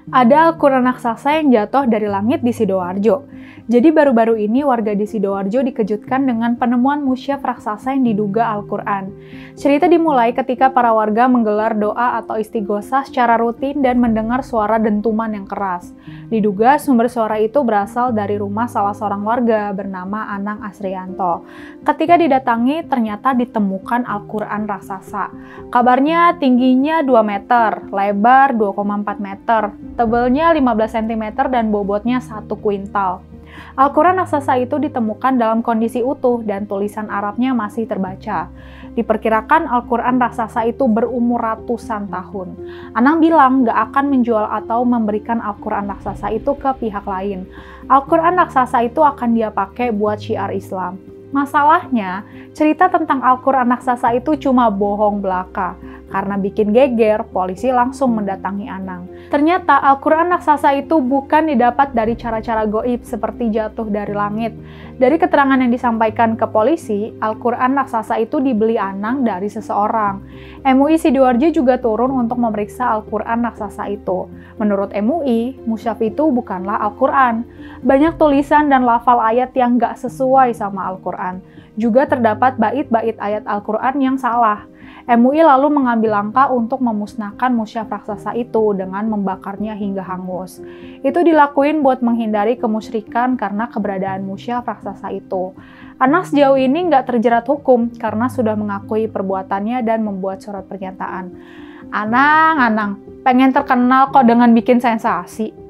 Ada Al-Quran raksasa yang jatuh dari langit di Sidoarjo. Jadi baru-baru ini warga di Sidoarjo dikejutkan dengan penemuan musyaf raksasa yang diduga Al-Quran. Cerita dimulai ketika para warga menggelar doa atau istighosah secara rutin dan mendengar suara dentuman yang keras. Diduga sumber suara itu berasal dari rumah salah seorang warga bernama Anang Asrianto. Ketika didatangi, ternyata ditemukan Al-Quran raksasa. Kabarnya tingginya 2 meter, lebar 2,4 meter, tebalnya 15 cm dan bobotnya 1 kuintal. Al-Quran raksasa itu ditemukan dalam kondisi utuh dan tulisan Arabnya masih terbaca. Diperkirakan Al-Quran raksasa itu berumur ratusan tahun. Anang bilang gak akan menjual atau memberikan Al-Quran raksasa itu ke pihak lain. Al-Quran raksasa itu akan dia pakai buat syiar Islam. Masalahnya, cerita tentang Al-Quran raksasa itu cuma bohong belaka. Karena bikin geger, polisi langsung mendatangi Anang. Ternyata Al-Quran raksasa itu bukan didapat dari cara-cara goib seperti jatuh dari langit. Dari keterangan yang disampaikan ke polisi, Al-Quran raksasa itu dibeli Anang dari seseorang. MUI Sidoarjo juga turun untuk memeriksa Al-Quran raksasa itu. Menurut MUI, musyaf itu bukanlah Al-Quran. Banyak tulisan dan lafal ayat yang gak sesuai sama Al-Quran. Juga terdapat bait-bait ayat Al-Quran yang salah. MUI lalu mengambil langkah untuk memusnahkan musyaf raksasa itu dengan membakarnya hingga hangus. Itu dilakuin buat menghindari kemusyrikan karena keberadaan musyaf raksasa itu. Anang sejauh ini nggak terjerat hukum karena sudah mengakui perbuatannya dan membuat surat pernyataan. Anang, pengen terkenal kok dengan bikin sensasi.